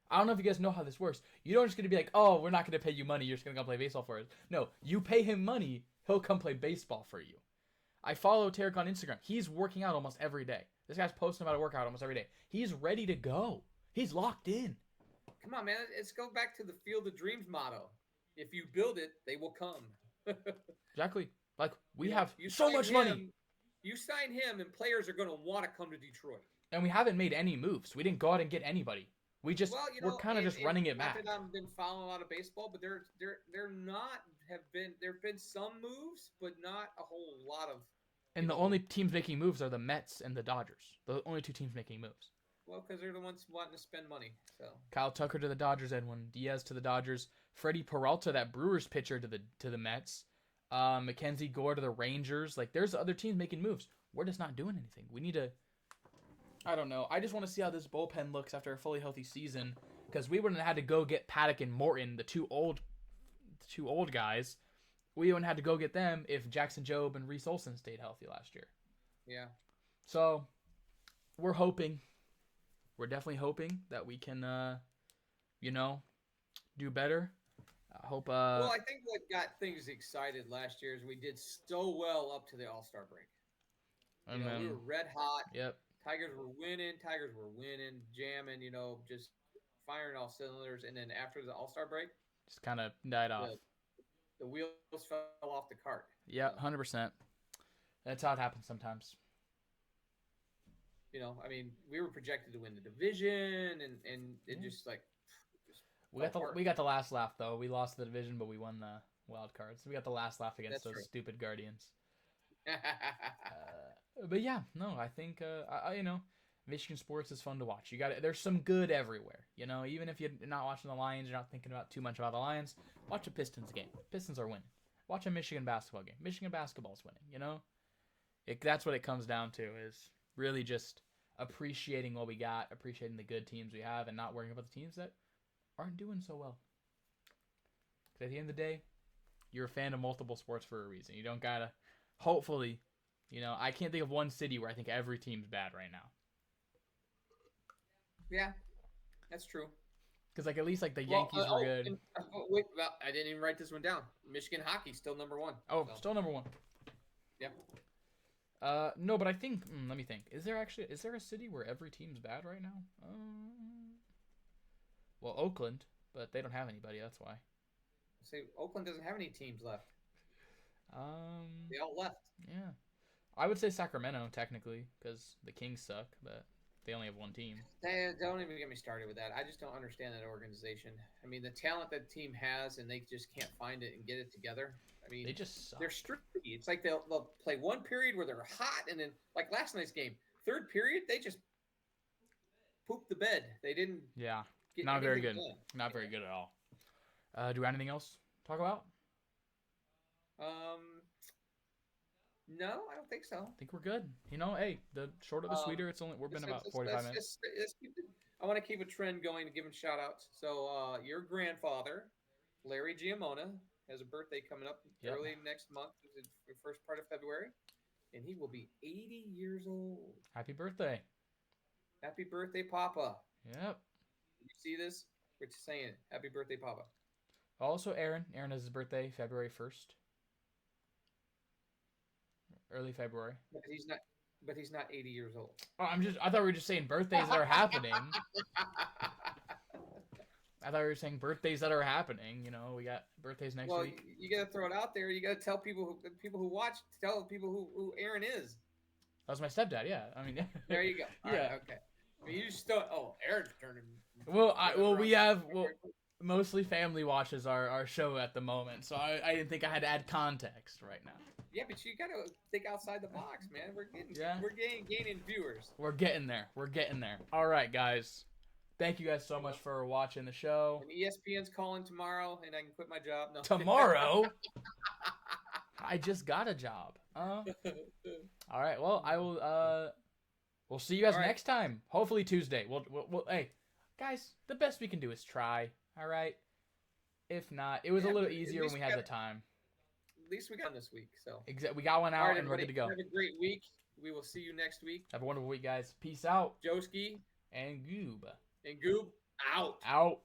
[SPEAKER 1] I don't know if you guys know how this works. You don't just gonna be like, oh, we're not gonna pay you money. You're just gonna come play baseball for us. No, you pay him money, he'll come play baseball for you. I follow Tarek on Instagram. He's working out almost every day. This guy's posting about a workout almost every day. He's ready to go. He's locked in.
[SPEAKER 2] Come on, man. Let's go back to the Field of Dreams motto. If you build it, they will come.
[SPEAKER 1] Exactly. Like, we
[SPEAKER 2] You know,
[SPEAKER 1] have
[SPEAKER 2] you
[SPEAKER 1] so
[SPEAKER 2] sign
[SPEAKER 1] much
[SPEAKER 2] him,
[SPEAKER 1] money.
[SPEAKER 2] You sign him, and players are going to want to come to Detroit.
[SPEAKER 1] And we haven't made any moves. We didn't go out and get anybody. We're kind of just running it
[SPEAKER 2] not
[SPEAKER 1] back.
[SPEAKER 2] that I've been following a lot of baseball, but they're not there've been some moves, but not a whole lot of.
[SPEAKER 1] And the only teams making moves are the Mets and the Dodgers. The only two teams making moves.
[SPEAKER 2] Well, because they're the ones wanting to spend money. So
[SPEAKER 1] Kyle Tucker to the Dodgers, Edwin Diaz to the Dodgers, Freddie Peralta, that Brewers pitcher, to the Mets, Mackenzie Gore to the Rangers. Like, there's other teams making moves. We're just not doing anything. We need to. I don't know. I just want to see how this bullpen looks after a fully healthy season, because we wouldn't have had to go get Paddock and Morton, the two old guys. We wouldn't have had to go get them if Jackson Jobe and Reese Olson stayed healthy last year.
[SPEAKER 2] yeah.
[SPEAKER 1] So we're hoping. We're definitely hoping that we can, do better. I hope.
[SPEAKER 2] Well, I think what got things excited last year is we did so well up to the All-Star break.
[SPEAKER 1] And then,
[SPEAKER 2] We were red hot.
[SPEAKER 1] Yep.
[SPEAKER 2] Tigers were winning, jamming, just firing all cylinders. And then after the All-Star break,
[SPEAKER 1] Just kind of died off.
[SPEAKER 2] the wheels fell off the cart.
[SPEAKER 1] Yeah, 100%. That's how it happens sometimes.
[SPEAKER 2] We were projected to win the division, and it just
[SPEAKER 1] We got the last laugh though. We lost the division, but we won the wild cards. We got the last laugh against those stupid Guardians. But yeah, no, I think Michigan sports is fun to watch. There's some good everywhere. Even if you're not watching the Lions, you're not thinking about too much about the Lions. Watch a Pistons game. Pistons are winning. Watch a Michigan basketball game. Michigan basketball's winning. That's what it comes down to, is really just appreciating what we got, appreciating the good teams we have, and not worrying about the teams that aren't doing so well. Because at the end of the day, you're a fan of multiple sports for a reason. You don't gotta. Hopefully, I can't think of one city where I think every team's bad right now.
[SPEAKER 2] Yeah, that's true.
[SPEAKER 1] Because at least the Yankees were good.
[SPEAKER 2] Wait, I didn't even write this one down. Michigan hockey still number one.
[SPEAKER 1] Oh, so. Still number one.
[SPEAKER 2] Yep.
[SPEAKER 1] No, but I think. Let me think. Is there a city where every team's bad right now? Well, Oakland, but they don't have anybody. That's why.
[SPEAKER 2] See, Oakland doesn't have any teams left. They all left.
[SPEAKER 1] Yeah, I would say Sacramento technically, because the Kings suck, but they only have one team.
[SPEAKER 2] Don't even get me started with that. I just don't understand that organization. I mean, the talent that team has, and they just can't find it and get it together. I mean,
[SPEAKER 1] they just suck.
[SPEAKER 2] They're streaky. It's like they'll play one period where they're hot, and then like last night's game, third period they just pooped the bed. They didn't.
[SPEAKER 1] Yeah,
[SPEAKER 2] get
[SPEAKER 1] not very good.
[SPEAKER 2] done.
[SPEAKER 1] Not very good at all. Do we have anything else to talk about?
[SPEAKER 2] No, I don't think so.
[SPEAKER 1] I think we're good. Hey, the shorter the sweeter. We've been about 45 minutes.
[SPEAKER 2] I want to keep a trend going to give him shout outs. So your grandfather, Larry Giamona, has a birthday coming up early next month, the first part of February, and he will be 80 years old.
[SPEAKER 1] Happy birthday.
[SPEAKER 2] Happy birthday, Papa.
[SPEAKER 1] Yep.
[SPEAKER 2] You see this? We're just saying it. Happy birthday, Papa.
[SPEAKER 1] Also, Aaron. Aaron has his birthday February 1st. Early February.
[SPEAKER 2] But he's not 80 years old.
[SPEAKER 1] Oh, I thought we were just saying birthdays that are happening. I thought we were saying birthdays that are happening. We got birthdays next week.
[SPEAKER 2] Well, you got to throw it out there. You got to tell people who watch, tell people who Aaron is.
[SPEAKER 1] That was my stepdad. Yeah, I mean.
[SPEAKER 2] There you go. All
[SPEAKER 1] yeah.
[SPEAKER 2] Right, okay. I mean, you just don't. Oh, Aaron's turning.
[SPEAKER 1] Mostly family watches our show at the moment, so I didn't think I had to add context right now.
[SPEAKER 2] Yeah, but you got to think outside the box, man. We're gaining viewers.
[SPEAKER 1] We're getting there. All right, guys. Thank you guys so much for watching the show.
[SPEAKER 2] And ESPN's calling tomorrow, and I can quit my job. No.
[SPEAKER 1] Tomorrow? I just got a job. All right. Well, I will. We'll see you guys next time. Hopefully Tuesday. We'll. Hey, guys. The best we can do is try. All right. If not, it was a little easier when we had the time.
[SPEAKER 2] least we got this week. So
[SPEAKER 1] We got one
[SPEAKER 2] all
[SPEAKER 1] out,
[SPEAKER 2] right,
[SPEAKER 1] and we're
[SPEAKER 2] everybody,
[SPEAKER 1] good to go.
[SPEAKER 2] have a great week. We will see you next week.
[SPEAKER 1] Have a wonderful week, guys. Peace out.
[SPEAKER 2] Joski
[SPEAKER 1] And Goob.
[SPEAKER 2] and Goob out.
[SPEAKER 1] Out.